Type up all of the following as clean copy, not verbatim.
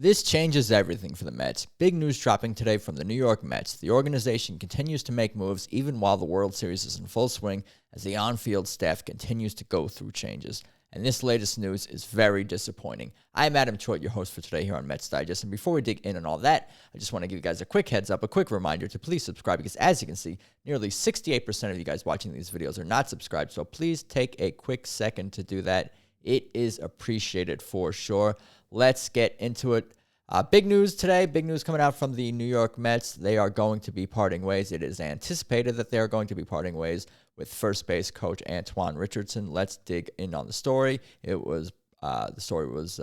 This changes everything for the Mets. Big news dropping today from the New York Mets. The organization continues to make moves even while the World Series is in full swing as the on-field staff continues to go through changes. And this latest news is very disappointing. I'm Adam Choit, your host for today here on Mets Digest. And before we dig in on all that, I just want to give you guys a quick heads up, a quick reminder to please subscribe because as you can see, nearly 68% of you guys watching these videos are not subscribed. So please take a quick second to do that. It is appreciated for sure. Let's get into it. Big news today, big news coming out from the New York Mets. They are going to be parting ways. It is anticipated that they are going to be parting ways with first base coach Antoine Richardson. Let's dig in on the story. The story was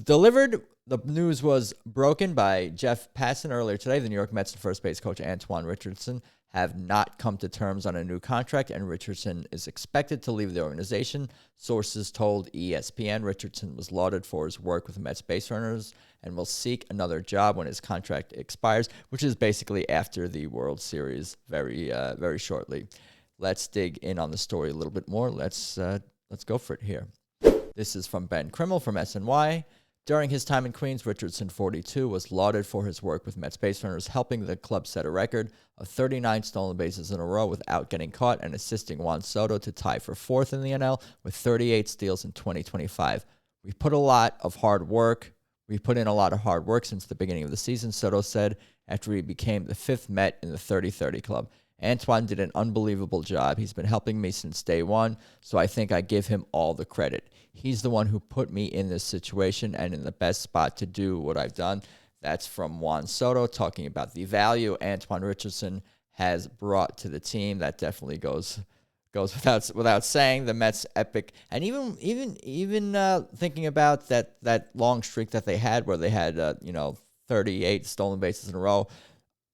delivered. The news was broken by Jeff Passan earlier today. The New York Mets first base coach Antoine Richardson have not come to terms on a new contract, and Richardson is expected to leave the organization. Sources told ESPN Richardson was lauded for his work with the Mets base runners and will seek another job when his contract expires, which is basically after the World Series very shortly. Let's dig in on the story a little bit more. Let's go for it here. This is from Ben Krimmel from SNY. During his time in Queens, Richardson, 42, was lauded for his work with Mets base runners, helping the club set a record of 39 stolen bases in a row without getting caught and assisting Juan Soto to tie for fourth in the NL with 38 steals in 2025. We put in a lot of hard work since the beginning of the season, Soto said after he became the fifth Met in the 30-30 club. Antoine did an unbelievable job. He's been helping me since day one, so I think I give him all the credit. He's the one who put me in this situation and in the best spot to do what I've done. That's from Juan Soto talking about the value Antoine Richardson has brought to the team. That definitely goes without saying. The Mets epic, and even thinking about that long streak that they had, where they had 38 stolen bases in a row.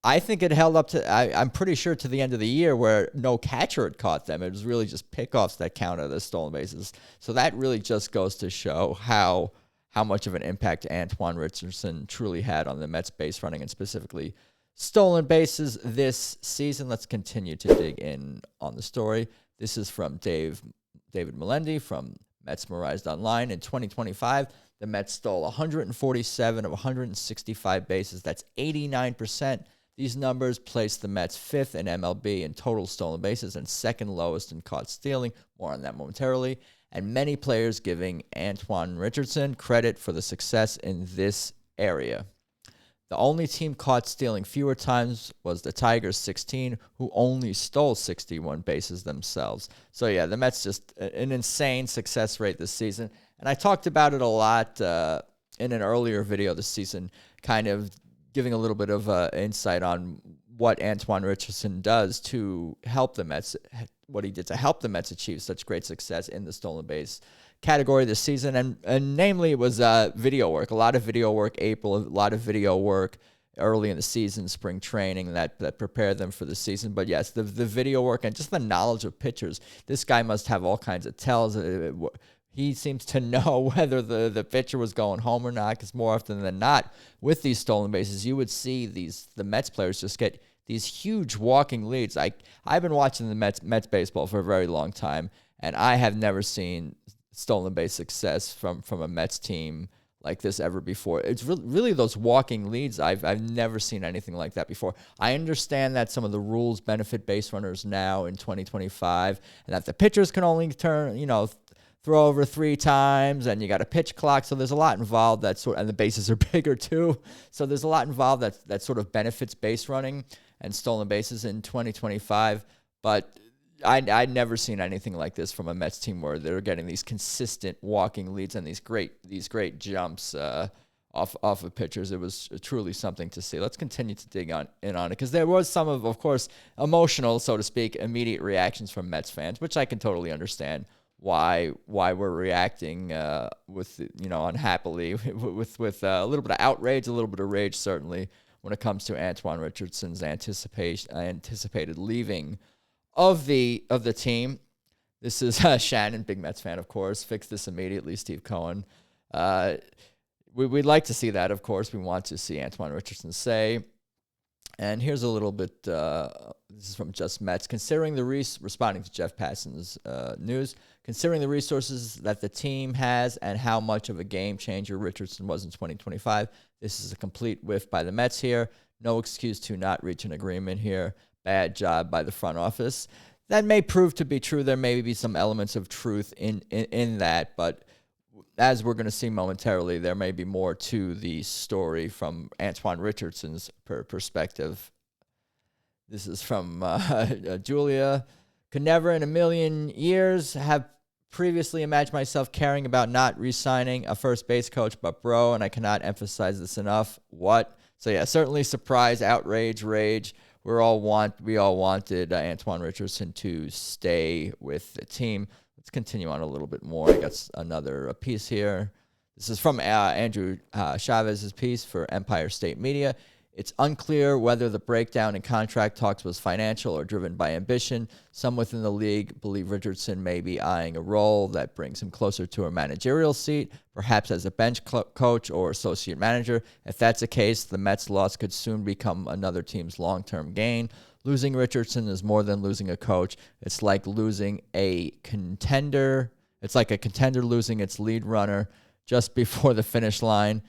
I think it held up to, I'm pretty sure, to the end of the year where no catcher had caught them. It was really just pickoffs that counted as stolen bases. So that really just goes to show how much of an impact Antoine Richardson truly had on the Mets base running and specifically stolen bases this season. Let's continue to dig in on the story. This is from David Melendi from Mets Memorized Online. In 2025, the Mets stole 147 of 165 bases. That's 89%. These numbers place the Mets fifth in MLB in total stolen bases and second lowest in caught stealing. More on that momentarily. And many players giving Antoine Richardson credit for the success in this area. The only team caught stealing fewer times was the Tigers, 16, who only stole 61 bases themselves. So yeah, the Mets just an insane success rate this season. And I talked about it a lot in an earlier video this season, kind of giving a little bit of insight on what Antoine Richardson does to help the Mets, what he did to help the Mets achieve such great success in the stolen base category this season. And namely, it was video work, a lot of video work April, a lot of video work early in the season, spring training that prepared them for the season. But yes, the video work and just the knowledge of pitchers. This guy must have all kinds of tells. He seems to know whether the pitcher was going home or not, because more often than not, with these stolen bases, you would see the Mets players just get these huge walking leads. I've been watching the Mets baseball for a very long time, and I have never seen stolen base success from a Mets team like this ever before. It's really those walking leads. I've never seen anything like that before. I understand that some of the rules benefit base runners now in 2025, and that the pitchers can only throw over 3 times, and you got a pitch clock, so there's a lot involved and the bases are bigger too, so there's a lot involved that sort of benefits base running and stolen bases in 2025, but I'd never seen anything like this from a Mets team where they're getting these consistent walking leads and these great jumps off of pitchers. It was truly something to see. Let's continue to dig in on it, because there was some of course, emotional, so to speak, immediate reactions from Mets fans, which I can totally understand. Why we're reacting with unhappily with a little bit of outrage, a little bit of rage, certainly, when it comes to Antoine Richardson's anticipated leaving of the team. This is Shannon, big Mets fan, of course. Fix this immediately, Steve Cohen. We'd like to see that, of course. We want to see Antoine Richardson say And here's a little bit, this is from Just Mets. Responding to Jeff Passan's news, considering the resources that the team has and how much of a game changer Richardson was in 2025, this is a complete whiff by the Mets here. No excuse to not reach an agreement here. Bad job by the front office. That may prove to be true. There may be some elements of truth in that, but as we're going to see momentarily, there may be more to the story from Antoine Richardson's perspective. This is from Julia. Could never in a million years have previously imagined myself caring about not re-signing a first base coach, but bro, and I cannot emphasize this enough. What? So yeah, certainly surprise, outrage, rage. We all wanted Antoine Richardson to stay with the team. Let's continue on a little bit more. I got another piece here. This is from Andrew Chavez's piece for Empire State Media. It's unclear whether the breakdown in contract talks was financial or driven by ambition. Some within the league believe Richardson may be eyeing a role that brings him closer to a managerial seat, perhaps as a bench coach or associate manager. If that's the case, the Mets' loss could soon become another team's long-term gain. Losing Richardson is more than losing a coach. It's like losing a contender. It's like a contender losing its lead runner just before the finish line.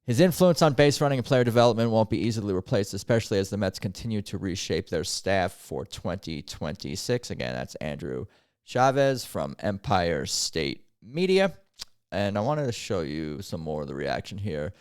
His influence on base running and player development won't be easily replaced, especially as the Mets continue to reshape their staff for 2026. Again, that's Andrew Chavez from Empire State Media. And I wanted to show you some more of the reaction here.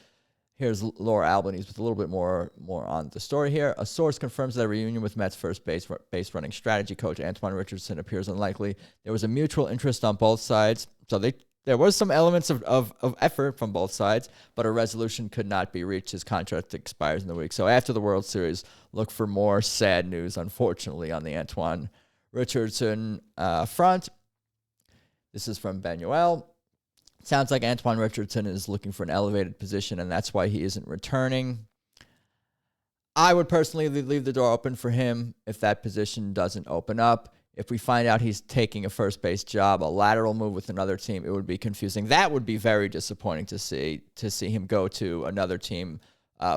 Here's Laura Albanese with a little bit more on the story here. A source confirms that a reunion with Mets first base running strategy coach Antoine Richardson appears unlikely. There was a mutual interest on both sides, so there was some elements of effort from both sides, but a resolution could not be reached. His contract expires in the week. So after the World Series, look for more sad news, unfortunately, on the Antoine Richardson front. This is from Benuel. Sounds like Antoine Richardson is looking for an elevated position, and that's why he isn't returning. I would personally leave the door open for him if that position doesn't open up. If we find out he's taking a first base job, a lateral move with another team, it would be confusing. That would be very disappointing to see him go to another team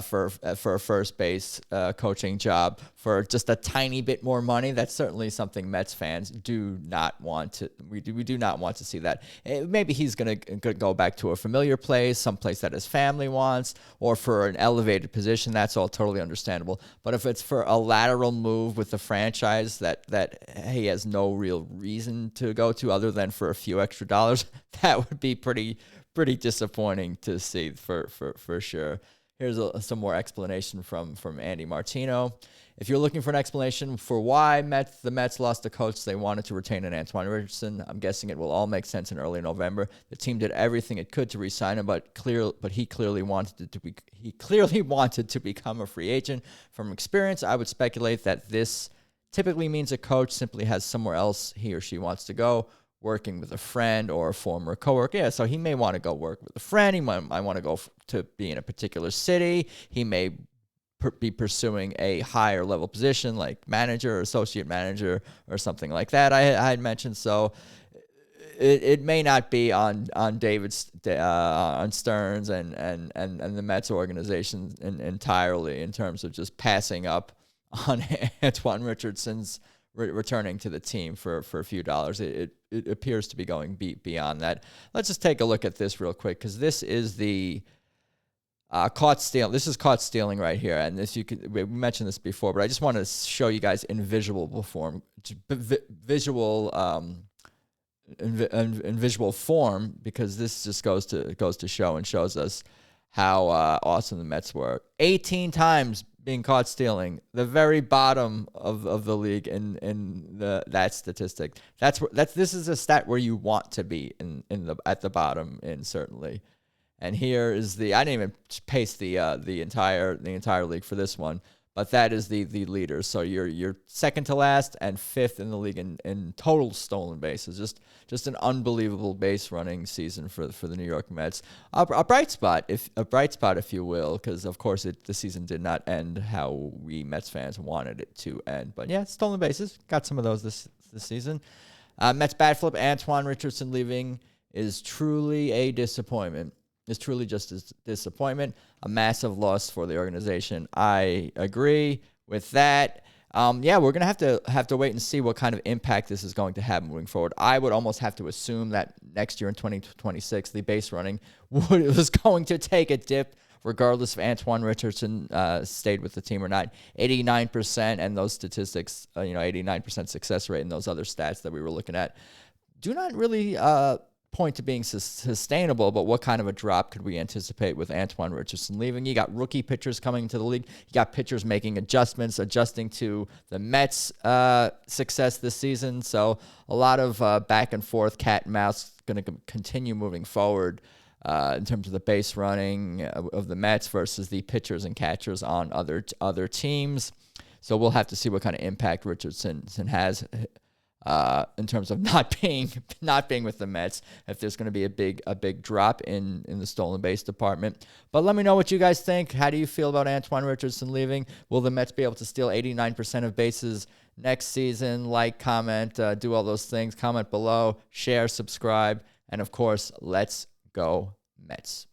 for a first base coaching job for just a tiny bit more money. That's certainly something Mets fans do not want to. We do not want to see that. Maybe he's gonna go back to a familiar place, someplace that his family wants, or for an elevated position. That's all totally understandable. But if it's for a lateral move with the franchise that he has no real reason to go to other than for a few extra dollars, that would be pretty disappointing to see for sure. Here's some more explanation from Andy Martino. If you're looking for an explanation for why the Mets lost a coach they wanted to retain an Antoine Richardson, I'm guessing it will all make sense in early November. The team did everything it could to re-sign him, but he clearly wanted to become a free agent. From experience, I would speculate that this typically means a coach simply has somewhere else he or she wants to go, working with a friend or a former coworker. Yeah, so he may want to go work with a friend. He might want to go to be in a particular city. He may be pursuing a higher level position like manager or associate manager or something like that. I had mentioned, so it may not be on Stearns and the Mets organization entirely in terms of just passing up on Antoine Richardson's returning to the team for a few dollars. It appears to be going beyond that. Let's just take a look at this real quick, because this is the caught stealing. This is caught stealing right here, and this we mentioned this before, but I just want to show you guys in visual form, because this just goes to show and shows us how awesome the Mets were. 18 times being caught stealing, the very bottom of the league in that statistic. This is a stat where you want to be at the bottom, and certainly. And here is I didn't even paste the entire league for this one, but that is the leader. So you're second to last and fifth in the league in total stolen bases. Just an unbelievable base running season for the New York Mets. A bright spot, if you will, because of course the season did not end how we Mets fans wanted it to end. But yeah, stolen bases, got some of those this season. Mets bat flip, Antoine Richardson leaving is truly a disappointment. is truly just a disappointment, a massive loss for the organization. I agree with that. Yeah, we're going to have to wait and see what kind of impact this is going to have moving forward. I would almost have to assume that next year in 2026, the base running was going to take a dip, regardless if Antoine Richardson stayed with the team or not. 89% and those statistics, 89% success rate and those other stats that we were looking at do not really point to being sustainable, but what kind of a drop could we anticipate with Antoine Richardson leaving? You got rookie pitchers coming into the league. You got pitchers making adjusting to the Mets' success this season. So a lot of back and forth, cat and mouse, going to continue moving forward in terms of the base running of the Mets versus the pitchers and catchers on other teams. So we'll have to see what kind of impact Richardson has in terms of not being with the Mets, if there's going to be a big drop in the stolen base department. But let me know what you guys think. How do you feel about Antoine Richardson leaving? Will the Mets be able to steal 89% of bases next season? Like, comment, do all those things. Comment below, share, subscribe, and of course, let's go Mets.